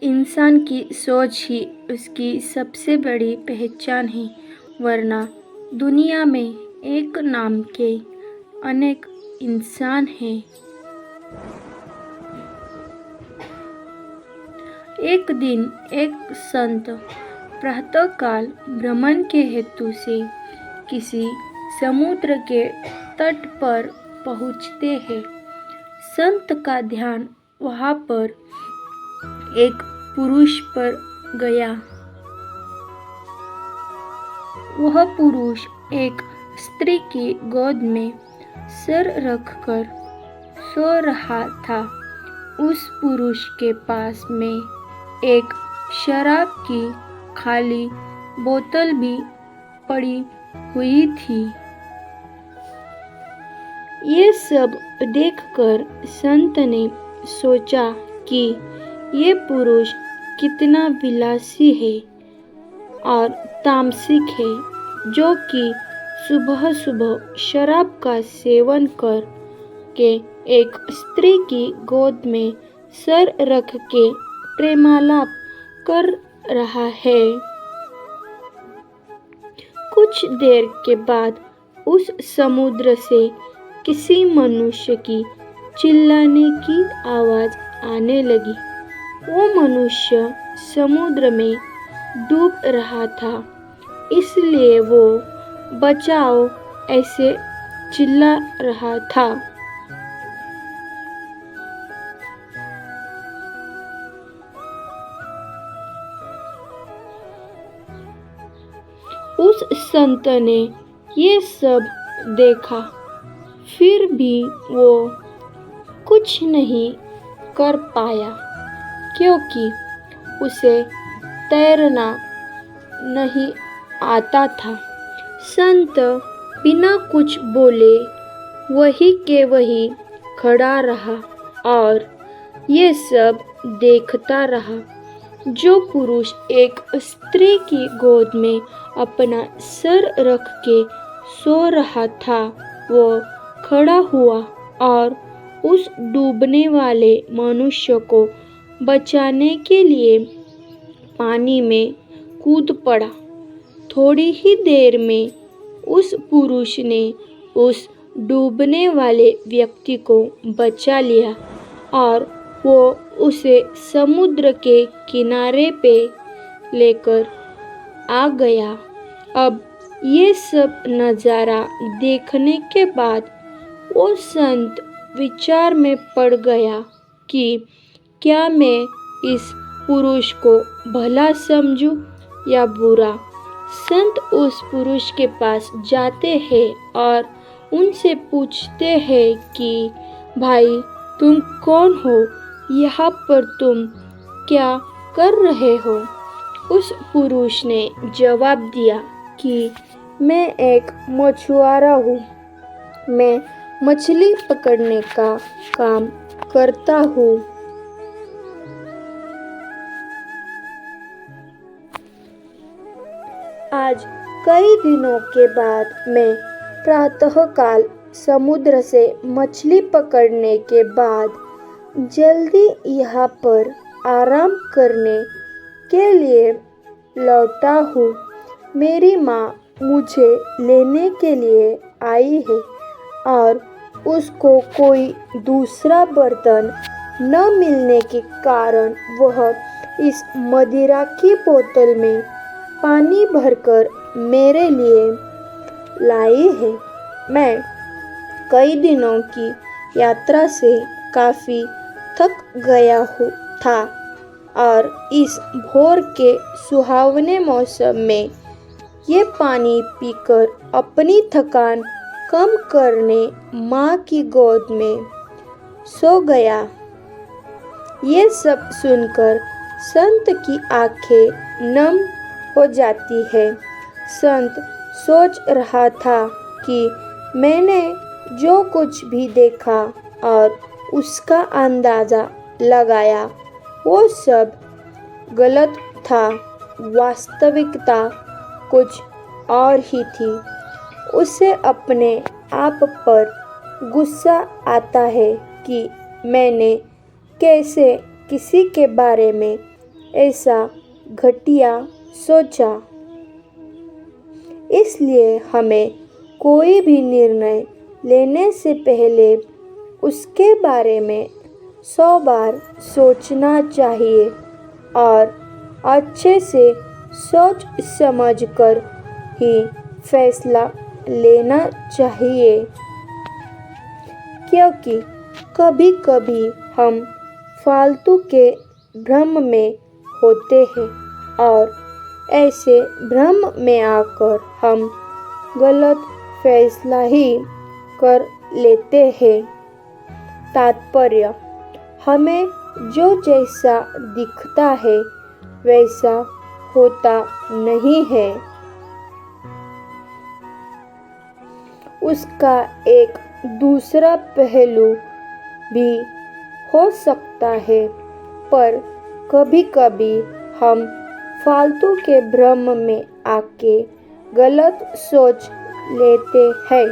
इंसान की सोच ही उसकी सबसे बड़ी पहचान है, वरना दुनिया में एक नाम के अनेक इंसान हैं। एक दिन एक संत प्रातःकाल भ्रमण के हेतु से किसी समुद्र के तट पर पहुँचते हैं। संत का ध्यान वहाँ पर एक पुरुष पर गया। वह पुरुष एक स्त्री की गोद में सर रखकर सो रहा था। उस पुरुष के पास में एक शराब की खाली बोतल भी पड़ी हुई थी। ये सब देखकर संत ने सोचा कि ये पुरुष कितना विलासी है और तामसिक है, जो कि सुबह सुबह शराब का सेवन कर के एक स्त्री की गोद में सर रख के प्रेमालाप कर रहा है। कुछ देर के बाद उस समुद्र से किसी मनुष्य की चिल्लाने की आवाज आने लगी। वो मनुष्य समुद्र में डूब रहा था, इसलिए वो बचाओ ऐसे चिल्ला रहा था। उस संत ने ये सब देखा, फिर भी वो कुछ नहीं कर पाया, क्योंकि उसे तैरना नहीं आता था। संत बिना कुछ बोले वही के वही खड़ा रहा और ये सब देखता रहा। जो पुरुष एक स्त्री की गोद में अपना सर रख के सो रहा था, वो खड़ा हुआ और उस डूबने वाले मनुष्य को बचाने के लिए पानी में कूद पड़ा। थोड़ी ही देर में उस पुरुष ने उस डूबने वाले व्यक्ति को बचा लिया और वो उसे समुद्र के किनारे पे लेकर आ गया। अब ये सब नज़ारा देखने के बाद वो संत विचार में पड़ गया कि क्या मैं इस पुरुष को भला समझूं या बुरा। संत उस पुरुष के पास जाते हैं और उनसे पूछते हैं कि भाई, तुम कौन हो? यहाँ पर तुम क्या कर रहे हो? उस पुरुष ने जवाब दिया कि मैं एक मछुआरा हूँ। मैं मछली पकड़ने का काम करता हूँ। आज कई दिनों के बाद मैं प्रातःकाल समुद्र से मछली पकड़ने के बाद जल्दी यहाँ पर आराम करने के लिए लौटा हूँ। मेरी माँ मुझे लेने के लिए आई है और उसको कोई दूसरा बर्तन न मिलने के कारण वह इस मदिरा की बोतल में पानी भरकर मेरे लिए लाई है। मैं कई दिनों की यात्रा से काफ़ी थक गया था और इस भोर के सुहावने मौसम में ये पानी पीकर अपनी थकान कम करने माँ की गोद में सो गया। ये सब सुनकर संत की आंखें नम हो जाती है। संत सोच रहा था कि मैंने जो कुछ भी देखा और उसका अंदाज़ा लगाया वो सब गलत था। वास्तविकता कुछ और ही थी। उसे अपने आप पर गुस्सा आता है कि मैंने कैसे किसी के बारे में ऐसा घटिया सोचा। इसलिए हमें कोई भी निर्णय लेने से पहले उसके बारे में 100 बार सोचना चाहिए और अच्छे से सोच समझ कर ही फैसला लेना चाहिए, क्योंकि कभी कभी हम फालतू के भ्रम में होते हैं और ऐसे भ्रम में आकर हम गलत फैसला ही कर लेते हैं। तात्पर्य: हमें जो जैसा दिखता है वैसा होता नहीं है। उसका एक दूसरा पहलू भी हो सकता है, पर कभी कभी हम फालतू के भ्रम में आके गलत सोच लेते हैं।